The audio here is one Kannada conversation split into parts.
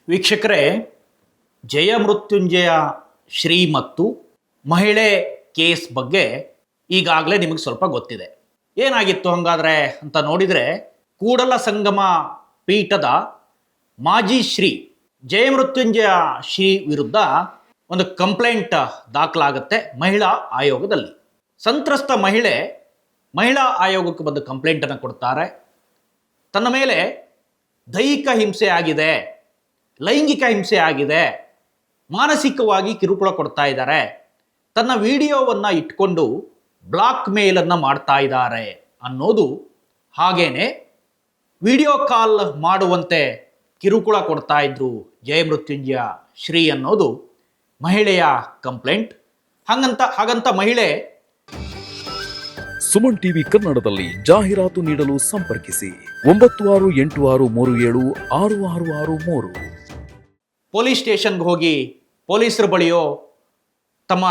ವೀಕ್ಷಕರೇ, ಜಯ ಮೃತ್ಯುಂಜಯ ಶ್ರೀ ಮತ್ತು ಮಹಿಳೆ ಕೇಸ್ ಬಗ್ಗೆ ಈಗಾಗಲೇ ನಿಮಗೆ ಸ್ವಲ್ಪ ಗೊತ್ತಿದೆ. ಏನಾಗಿತ್ತು ಹಾಗಾದರೆ ಅಂತ ನೋಡಿದರೆ, ಕೂಡಲ ಸಂಗಮ ಪೀಠದ ಮಾಜಿ ಶ್ರೀ ಜಯ ಮೃತ್ಯುಂಜಯ ಶ್ರೀ ವಿರುದ್ಧ ಒಂದು ಕಂಪ್ಲೇಂಟ್ ದಾಖಲಾಗುತ್ತೆ ಮಹಿಳಾ ಆಯೋಗದಲ್ಲಿ. ಸಂತ್ರಸ್ತ ಮಹಿಳಾ ಆಯೋಗಕ್ಕೆ ಬಂದು ಕಂಪ್ಲೇಂಟನ್ನು ಕೊಡ್ತಾರೆ. ತನ್ನ ಮೇಲೆ ದೈಹಿಕ ಹಿಂಸೆ ಆಗಿದೆ, ಲೈಂಗಿಕ ಹಿಂಸೆ ಆಗಿದೆ, ಮಾನಸಿಕವಾಗಿ ಕಿರುಕುಳ ಕೊಡ್ತಾ ಇದ್ದಾರೆ, ತನ್ನ ವಿಡಿಯೋವನ್ನು ಇಟ್ಕೊಂಡು ಬ್ಲಾಕ್ ಮೇಲನ್ನು ಮಾಡ್ತಾ ಇದ್ದಾರೆ ಅನ್ನೋದು, ಹಾಗೇನೆ ವಿಡಿಯೋ ಕಾಲ್ ಮಾಡುವಂತೆ ಕಿರುಕುಳ ಕೊಡ್ತಾ ಇದ್ರು ಜಯ ಮೃತ್ಯುಂಜಯ ಶ್ರೀ ಅನ್ನೋದು ಮಹಿಳೆಯ ಕಂಪ್ಲೇಂಟ್. ಹಾಗಂತ ಮಹಿಳೆ ಸುಮನ್ ಟಿವಿ ಕನ್ನಡದಲ್ಲಿ ಜಾಹೀರಾತು ನೀಡಲು ಸಂಪರ್ಕಿಸಿ 9686376663. ಪೊಲೀಸ್ ಸ್ಟೇಷನ್ಗೆ ಹೋಗಿ ಪೊಲೀಸರ ಬಳಿಯೋ ತಮ್ಮ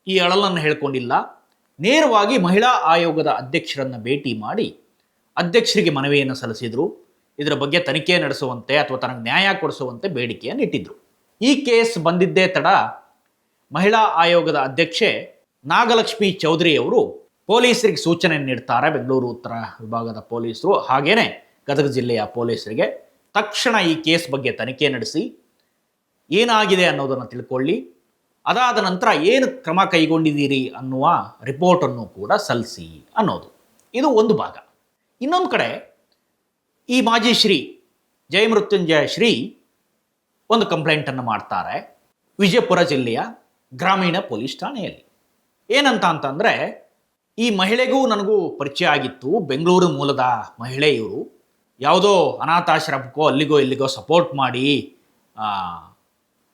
ಈ ಅಳಲನ್ನು ಹೇಳ್ಕೊಂಡಿಲ್ಲ. ನೇರವಾಗಿ ಮಹಿಳಾ ಆಯೋಗದ ಅಧ್ಯಕ್ಷರನ್ನು ಭೇಟಿ ಮಾಡಿ ಅಧ್ಯಕ್ಷರಿಗೆ ಮನವಿಯನ್ನು ಸಲ್ಲಿಸಿದರು. ಇದರ ಬಗ್ಗೆ ತನಿಖೆ ನಡೆಸುವಂತೆ ಅಥವಾ ತನಗೆ ನ್ಯಾಯ ಕೊಡಿಸುವಂತೆ ಬೇಡಿಕೆಯನ್ನು ಇಟ್ಟಿದ್ರು. ಈ ಕೇಸ್ ಬಂದಿದ್ದೇ ತಡ ಮಹಿಳಾ ಆಯೋಗದ ಅಧ್ಯಕ್ಷೆ ನಾಗಲಕ್ಷ್ಮಿ ಚೌಧರಿ ಅವರು ಪೊಲೀಸರಿಗೆ ಸೂಚನೆ ನೀಡ್ತಾರೆ. ಬೆಂಗಳೂರು ಉತ್ತರ ವಿಭಾಗದ ಪೊಲೀಸರು ಹಾಗೇನೆ ಗದಗ ಜಿಲ್ಲೆಯ ಪೊಲೀಸರಿಗೆ ತಕ್ಷಣ ಈ ಕೇಸ್ ಬಗ್ಗೆ ತನಿಖೆ ನಡೆಸಿ ಏನಾಗಿದೆ ಅನ್ನೋದನ್ನು ತಿಳ್ಕೊಳ್ಳಿ, ಅದಾದ ನಂತರ ಏನು ಕ್ರಮ ಕೈಗೊಂಡಿದ್ದೀರಿ ಅನ್ನುವ ರಿಪೋರ್ಟನ್ನು ಕೂಡ ಸಲ್ಲಿಸಿ ಅನ್ನೋದು. ಇದು ಒಂದು ಭಾಗ. ಇನ್ನೊಂದು ಕಡೆ ಈ ಮಾಜಿ ಶ್ರೀ ಜಯ ಮೃತ್ಯುಂಜಯ ಶ್ರೀ ಒಂದು ಕಂಪ್ಲೇಂಟನ್ನು ಮಾಡ್ತಾರೆ ವಿಜಯಪುರ ಜಿಲ್ಲೆಯ ಗ್ರಾಮೀಣ ಪೊಲೀಸ್ ಠಾಣೆಯಲ್ಲಿ. ಏನಂತ ಅಂತಂದರೆ, ಈ ಮಹಿಳೆಗೂ ನನಗೂ ಪರಿಚಯ ಆಗಿತ್ತು. ಬೆಂಗಳೂರು ಮೂಲದ ಮಹಿಳೆ ಇವರು. ಯಾವುದೋ ಅನಾಥಾಶ್ರಮಕ್ಕೋ ಅಲ್ಲಿಗೋ ಇಲ್ಲಿಗೋ ಸಪೋರ್ಟ್ ಮಾಡಿ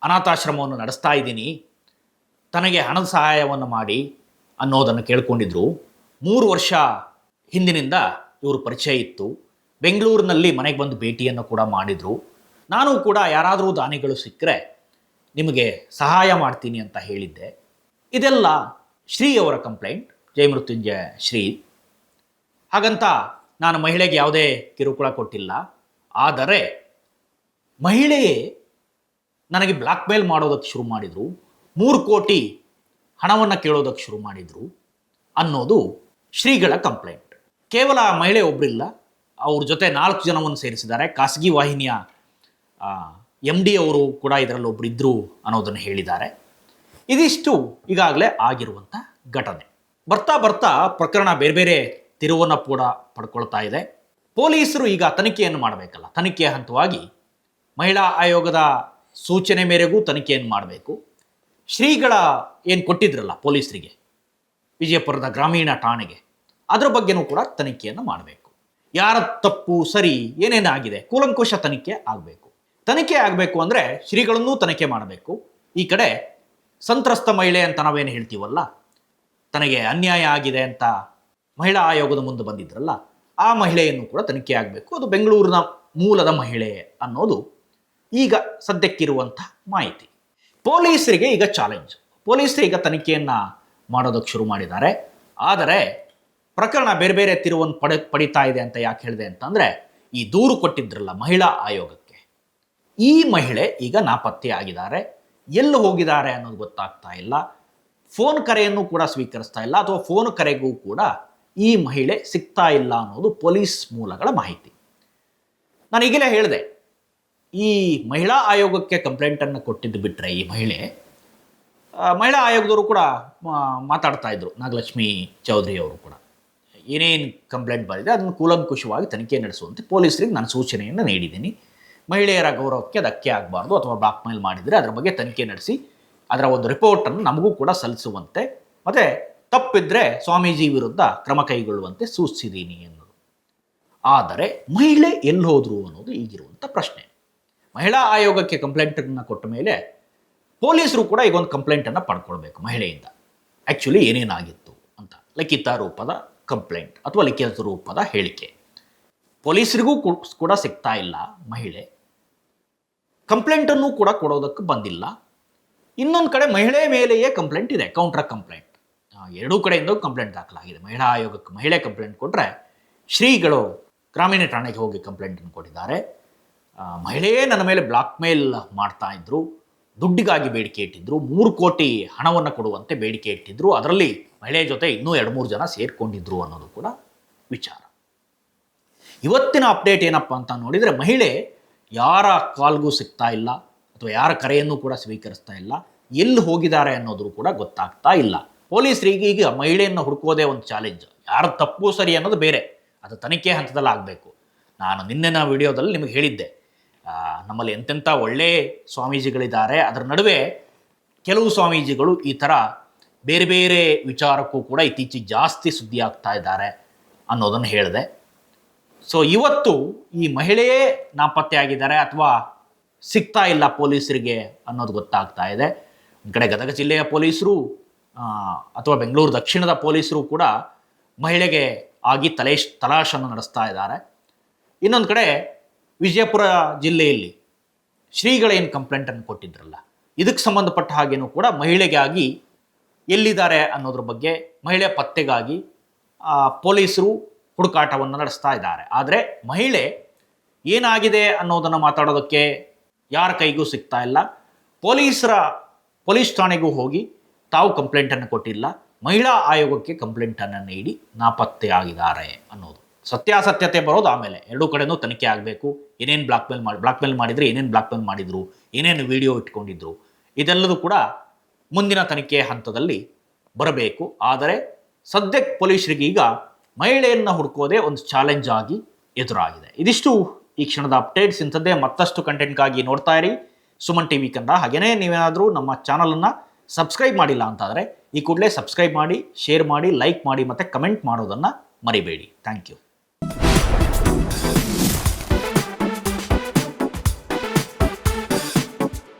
ಅನಾಥಾಶ್ರಮವನ್ನು ನಡೆಸ್ತಾ ಇದ್ದೀನಿ, ತನಗೆ ಹಣದ ಸಹಾಯವನ್ನು ಮಾಡಿ ಅನ್ನೋದನ್ನು ಕೇಳ್ಕೊಂಡಿದ್ರು. 3 ವರ್ಷ ಹಿಂದಿನಿಂದ ಇವರು ಪರಿಚಯ ಇತ್ತು. ಬೆಂಗಳೂರಿನಲ್ಲಿ ಮನೆಗೆ ಬಂದು ಭೇಟಿಯನ್ನು ಕೂಡ ಮಾಡಿದರು. ನಾನು ಕೂಡ ಯಾರಾದರೂ ದಾನಿಗಳು ಸಿಕ್ಕರೆ ನಿಮಗೆ ಸಹಾಯ ಮಾಡ್ತೀನಿ ಅಂತ ಹೇಳಿದ್ದೆ. ಇದೆಲ್ಲ ಶ್ರೀ ಅವರ ಕಂಪ್ಲೇಂಟ್, ಜಯ ಮೃತ್ಯುಂಜಯ ಶ್ರೀ. ಹಾಗಂತ ನಾನು ಮಹಿಳೆಗೆ ಯಾವುದೇ ಕಿರುಕುಳ ಕೊಟ್ಟಿಲ್ಲ. ಆದರೆ ಮಹಿಳೆಯೇ ನನಗೆ ಬ್ಲಾಕ್ ಮೇಲ್ ಮಾಡೋದಕ್ಕೆ ಶುರು ಮಾಡಿದರು, 3 ಕೋಟಿ ಹಣವನ್ನು ಕೇಳೋದಕ್ಕೆ ಶುರು ಮಾಡಿದರು ಅನ್ನೋದು ಶ್ರೀಗಳ ಕಂಪ್ಲೇಂಟ್. ಕೇವಲ ಮಹಿಳೆ ಒಬ್ಬರಿಲ್ಲ, ಅವ್ರ ಜೊತೆ 4 ಜನವನ್ನು ಸೇರಿಸಿದ್ದಾರೆ. ಖಾಸಗಿ ವಾಹಿನಿಯ MD ಅವರು ಕೂಡ ಇದರಲ್ಲಿ ಒಬ್ಬರು ಇದ್ದರು ಅನ್ನೋದನ್ನು ಹೇಳಿದ್ದಾರೆ. ಇದಿಷ್ಟು ಈಗಾಗಲೇ ಆಗಿರುವಂಥ ಘಟನೆ. ಬರ್ತಾ ಬರ್ತಾ ಪ್ರಕರಣ ಬೇರೆ ಬೇರೆ ತಿರುವನ್ನು ಕೂಡ ಪಡ್ಕೊಳ್ತಾ ಇದೆ. ಪೊಲೀಸರು ಈಗ ತನಿಖೆಯನ್ನು ಮಾಡಬೇಕಲ್ಲ, ತನಿಖೆಯ ಹಂತವಾಗಿ ಮಹಿಳಾ ಆಯೋಗದ ಸೂಚನೆ ಮೇರೆಗೂ ತನಿಖೆಯನ್ನು ಮಾಡಬೇಕು. ಶ್ರೀಗಳ ಏನು ಕೊಟ್ಟಿದ್ರಲ್ಲ ಪೊಲೀಸರಿಗೆ ವಿಜಯಪುರದ ಗ್ರಾಮೀಣ ಠಾಣೆಗೆ, ಅದರ ಬಗ್ಗೆನೂ ಕೂಡ ತನಿಖೆಯನ್ನು ಮಾಡಬೇಕು. ಯಾರ ತಪ್ಪು ಸರಿ ಏನೇನಾಗಿದೆ ಕೂಲಂಕುಷ ತನಿಖೆ ಆಗಬೇಕು. ತನಿಖೆ ಆಗಬೇಕು ಅಂದರೆ ಶ್ರೀಗಳನ್ನೂ ತನಿಖೆ ಮಾಡಬೇಕು. ಈ ಕಡೆ ಸಂತ್ರಸ್ತ ಮಹಿಳೆ ಅಂತ ನಾವೇನು ಹೇಳ್ತೀವಲ್ಲ, ತನಗೆ ಅನ್ಯಾಯ ಆಗಿದೆ ಅಂತ ಮಹಿಳಾ ಆಯೋಗದ ಮುಂದೆ ಬಂದಿದ್ರಲ್ಲ, ಆ ಮಹಿಳೆಯನ್ನು ಕೂಡ ತನಿಖೆ ಆಗಬೇಕು. ಅದು ಬೆಂಗಳೂರಿನ ಮೂಲದ ಮಹಿಳೆ ಅನ್ನೋದು ಈಗ ಸದ್ಯಕ್ಕಿರುವಂಥ ಮಾಹಿತಿ. ಪೊಲೀಸರಿಗೆ ಈಗ ಚಾಲೆಂಜ್. ಪೊಲೀಸರು ಈಗ ತನಿಖೆಯನ್ನು ಮಾಡೋದಕ್ಕೆ ಶುರು ಮಾಡಿದ್ದಾರೆ. ಆದರೆ ಪ್ರಕರಣ ಬೇರೆ ಬೇರೆ ತಿರುವನ್ನು ಪಡಿತಾ ಇದೆ ಅಂತ ಯಾಕೆ ಹೇಳಿದೆ ಅಂತಂದರೆ, ಈ ದೂರು ಕೊಟ್ಟಿದ್ರಲ್ಲ ಮಹಿಳಾ ಆಯೋಗಕ್ಕೆ, ಈ ಮಹಿಳೆ ಈಗ ನಾಪತ್ತೆ ಆಗಿದ್ದಾರೆ. ಎಲ್ಲಿ ಹೋಗಿದ್ದಾರೆ ಅನ್ನೋದು ಗೊತ್ತಾಗ್ತಾ ಇಲ್ಲ. ಫೋನ್ ಕರೆಯನ್ನು ಕೂಡ ಸ್ವೀಕರಿಸ್ತಾ ಇಲ್ಲ, ಅಥವಾ ಫೋನ್ ಕರೆಗೂ ಕೂಡ ಈ ಮಹಿಳೆ ಸಿಗ್ತಾ ಇಲ್ಲ ಅನ್ನೋದು ಪೊಲೀಸ್ ಮೂಲಗಳ ಮಾಹಿತಿ. ನಾನು ಈಗಲೇ ಹೇಳಿದೆ, ಈ ಮಹಿಳಾ ಆಯೋಗಕ್ಕೆ ಕಂಪ್ಲೇಂಟನ್ನು ಕೊಟ್ಟಿದ್ದು ಬಿಟ್ಟರೆ ಈ ಮಹಿಳಾ ಆಯೋಗದವರು ಕೂಡ ಮಾತಾಡ್ತಾ ಇದ್ರು. ನಾಗಲಕ್ಷ್ಮಿ ಚೌಧರಿ ಅವರು ಕೂಡ ಏನೇನು ಕಂಪ್ಲೇಂಟ್ ಬಂದಿದೆ ಅದನ್ನು ಕೂಲಂಕುಷವಾಗಿ ತನಿಖೆ ನಡೆಸುವಂತೆ ಪೊಲೀಸರಿಗೆ ನಾನು ಸೂಚನೆಯನ್ನು ನೀಡಿದ್ದೀನಿ. ಮಹಿಳೆಯರ ಗೌರವಕ್ಕೆ ಧಕ್ಕೆ ಆಗಬಾರ್ದು, ಅಥವಾ ಬ್ಲಾಕ್ ಮೇಲ್ ಮಾಡಿದರೆ ಅದರ ಬಗ್ಗೆ ತನಿಖೆ ನಡೆಸಿ ಅದರ ಒಂದು ರಿಪೋರ್ಟನ್ನು ನಮಗೂ ಕೂಡ ಸಲ್ಲಿಸುವಂತೆ, ಮತ್ತು ತಪ್ಪಿದ್ರೆ ಸ್ವಾಮೀಜಿ ವಿರುದ್ಧ ಕ್ರಮ ಕೈಗೊಳ್ಳುವಂತೆ ಸೂಚಿಸಿದ್ದೀನಿ ಅನ್ನೋದು. ಆದರೆ ಮಹಿಳೆ ಎಲ್ಲಿ ಹೋದರು ಅನ್ನೋದು ಈಗಿರುವಂಥ ಪ್ರಶ್ನೆ. ಮಹಿಳಾ ಆಯೋಗಕ್ಕೆ ಕಂಪ್ಲೇಂಟನ್ನು ಕೊಟ್ಟ ಮೇಲೆ ಪೊಲೀಸರು ಕೂಡ ಈಗ ಒಂದು ಕಂಪ್ಲೇಂಟನ್ನು ಪಡ್ಕೊಳ್ಬೇಕು ಮಹಿಳೆಯಿಂದ. ಆ್ಯಕ್ಚುಲಿ ಏನೇನಾಗಿತ್ತು ಅಂತ ಲಿಖಿತ ರೂಪದ ಕಂಪ್ಲೇಂಟ್ ಅಥವಾ ಲಿಖಿತ ರೂಪದ ಹೇಳಿಕೆ. ಪೊಲೀಸರಿಗೂ ಕೂಡ ಸಿಗ್ತಾ ಇಲ್ಲ ಮಹಿಳೆ, ಕಂಪ್ಲೇಂಟನ್ನು ಕೂಡ ಕೊಡೋದಕ್ಕೆ ಬಂದಿಲ್ಲ. ಇನ್ನೊಂದು ಕಡೆ ಮಹಿಳೆ ಮೇಲೆಯೇ ಕಂಪ್ಲೇಂಟ್ ಇದೆ, ಕೌಂಟರ್ ಕಂಪ್ಲೇಂಟ್. ಎರಡೂ ಕಡೆಯಿಂದ ಕಂಪ್ಲೇಂಟ್ ದಾಖಲಾಗಿದೆ. ಮಹಿಳಾ ಆಯೋಗಕ್ಕೆ ಮಹಿಳೆ ಕಂಪ್ಲೇಂಟ್ ಕೊಟ್ಟರೆ, ಶ್ರೀಗಳು ಗ್ರಾಮೀಣ ಠಾಣೆಗೆ ಹೋಗಿ ಕಂಪ್ಲೇಂಟನ್ನು ಕೊಟ್ಟಿದ್ದಾರೆ. ಮಹಿಳೆಯೇ ನನ್ನ ಮೇಲೆ ಬ್ಲಾಕ್ ಮೇಲ್ ಮಾಡ್ತಾ ಇದ್ರು, ದುಡ್ಡಿಗಾಗಿ ಬೇಡಿಕೆ ಇಟ್ಟಿದ್ರು, 3 ಕೋಟಿ ಹಣವನ್ನು ಕೊಡುವಂತೆ ಬೇಡಿಕೆ ಇಟ್ಟಿದ್ರು, ಅದರಲ್ಲಿ ಮಹಿಳೆಯ ಜೊತೆ ಇನ್ನೂ 2-3 ಜನ ಸೇರಿಕೊಂಡಿದ್ರು ಅನ್ನೋದು ಕೂಡ ವಿಚಾರ. ಇವತ್ತಿನ ಅಪ್ಡೇಟ್ ಏನಪ್ಪ ಅಂತ ನೋಡಿದರೆ, ಮಹಿಳೆ ಯಾರ ಕಾಲ್ಗೂ ಸಿಗ್ತಾ ಇಲ್ಲ ಅಥವಾ ಯಾರ ಕರೆಯನ್ನು ಕೂಡ ಸ್ವೀಕರಿಸ್ತಾ ಇಲ್ಲ, ಎಲ್ಲಿ ಹೋಗಿದ್ದಾರೆ ಅನ್ನೋದು ಕೂಡ ಗೊತ್ತಾಗ್ತಾ ಇಲ್ಲ. ಪೊಲೀಸರಿಗೆ ಈಗ ಮಹಿಳೆಯನ್ನು ಹುಡುಕೋದೇ ಒಂದು ಚಾಲೆಂಜ್. ಯಾರ ತಪ್ಪು ಸರಿ ಅನ್ನೋದು ಬೇರೆ, ಅದು ತನಿಖೆ ಹಂತದಲ್ಲಿ ಆಗಬೇಕು. ನಾನು ನಿನ್ನೆನ ವಿಡಿಯೋದಲ್ಲಿ ನಿಮಗೆ ಹೇಳಿದ್ದೆ, ನಮ್ಮಲ್ಲಿ ಎಂತೆಂಥ ಒಳ್ಳೆ ಸ್ವಾಮೀಜಿಗಳಿದ್ದಾರೆ, ಅದರ ನಡುವೆ ಕೆಲವು ಸ್ವಾಮೀಜಿಗಳು ಈ ಥರ ಬೇರೆ ಬೇರೆ ವಿಚಾರಕ್ಕೂ ಕೂಡ ಇತ್ತೀಚೆಗೆ ಜಾಸ್ತಿ ಸುದ್ದಿ ಆಗ್ತಾ ಇದ್ದಾರೆ ಅನ್ನೋದನ್ನು ಹೇಳಿದೆ. ಸೊ ಇವತ್ತು ಈ ಮಹಿಳೆಯೇ ನಾಪತ್ತೆ ಆಗಿದ್ದಾರೆ ಅಥವಾ ಸಿಗ್ತಾ ಇಲ್ಲ ಪೊಲೀಸರಿಗೆ ಅನ್ನೋದು ಗೊತ್ತಾಗ್ತಾ ಇದೆ. ಒಂದು ಕಡೆ ಗದಗ ಜಿಲ್ಲೆಯ ಪೊಲೀಸರು ಅಥವಾ ಬೆಂಗಳೂರು ದಕ್ಷಿಣದ ಪೊಲೀಸರು ಕೂಡ ಮಹಿಳೆಗೆ ಆಗಿ ತಲಾಶನ್ನು ನಡೆಸ್ತಾ ಇದ್ದಾರೆ. ಇನ್ನೊಂದು ಕಡೆ ವಿಜಯಪುರ ಜಿಲ್ಲೆಯಲ್ಲಿ ಶ್ರೀಗಳೇನು ಕಂಪ್ಲೇಂಟನ್ನು ಕೊಟ್ಟಿದ್ರಲ್ಲ, ಇದಕ್ಕೆ ಸಂಬಂಧಪಟ್ಟ ಹಾಗೇನೂ ಕೂಡ ಮಹಿಳೆಗಾಗಿ ಎಲ್ಲಿದ್ದಾರೆ ಅನ್ನೋದ್ರ ಬಗ್ಗೆ, ಮಹಿಳೆ ಪತ್ತೆಗಾಗಿ ಪೊಲೀಸರು ಹುಡುಕಾಟವನ್ನು ನಡೆಸ್ತಾ ಇದ್ದಾರೆ. ಆದರೆ ಮಹಿಳೆ ಏನಾಗಿದೆ ಅನ್ನೋದನ್ನು ಮಾತಾಡೋದಕ್ಕೆ ಯಾರ ಕೈಗೂ ಸಿಗ್ತಾ ಇಲ್ಲ. ಪೊಲೀಸ್ ಠಾಣೆಗೂ ಹೋಗಿ ತಾವು ಕಂಪ್ಲೇಂಟನ್ನು ಕೊಟ್ಟಿಲ್ಲ, ಮಹಿಳಾ ಆಯೋಗಕ್ಕೆ ಕಂಪ್ಲೇಂಟನ್ನು ನೀಡಿ ನಾಪತ್ತೆಯಾಗಿದ್ದಾರೆ ಅನ್ನೋದು. ಸತ್ಯಾಸತ್ಯತೆ ಬರೋದು ಆಮೇಲೆ. ಎರಡೂ ಕಡೆನೂ ತನಿಖೆ ಆಗಬೇಕು. ಏನೇನು ಬ್ಲಾಕ್ ಮೇಲ್ ಮಾಡಿದರೆ ಏನೇನು ಬ್ಲಾಕ್ ಮೇಲ್ ಮಾಡಿದರು, ಏನೇನು ವಿಡಿಯೋ ಇಟ್ಕೊಂಡಿದ್ರು, ಇದೆಲ್ಲದೂ ಕೂಡ ಮುಂದಿನ ತನಿಖೆ ಹಂತದಲ್ಲಿ ಬರಬೇಕು. ಆದರೆ ಸದ್ಯಕ್ಕೆ ಪೊಲೀಸರಿಗೆ ಈಗ ಮಹಿಳೆಯನ್ನು ಹುಡುಕೋದೇ ಒಂದು ಚಾಲೆಂಜ್ ಆಗಿ ಎದುರಾಗಿದೆ. ಇದಿಷ್ಟು ಈ ಕ್ಷಣದ ಅಪ್ಡೇಟ್ಸ್. ಇಂಥದ್ದೇ ಮತ್ತಷ್ಟು ಕಂಟೆಂಟ್ಗಾಗಿ ನೋಡ್ತಾ ಇರಿ ಸುಮನ್ ಟಿವಿ ಕನ್ನಡ. ಹಾಗೆಯೇ ನೀವೇನಾದರೂ ನಮ್ಮ ಚಾನಲನ್ನು ಸಬ್ಸ್ಕ್ರೈಬ್ ಮಾಡಿಲ್ಲ ಅಂತಾದರೆ ಈ ಕೂಡಲೇ ಸಬ್ಸ್ಕ್ರೈಬ್ ಮಾಡಿ, ಶೇರ್ ಮಾಡಿ, ಲೈಕ್ ಮಾಡಿ ಮತ್ತು ಕಮೆಂಟ್ ಮಾಡೋದನ್ನು ಮರಿಬೇಡಿ. Thank you.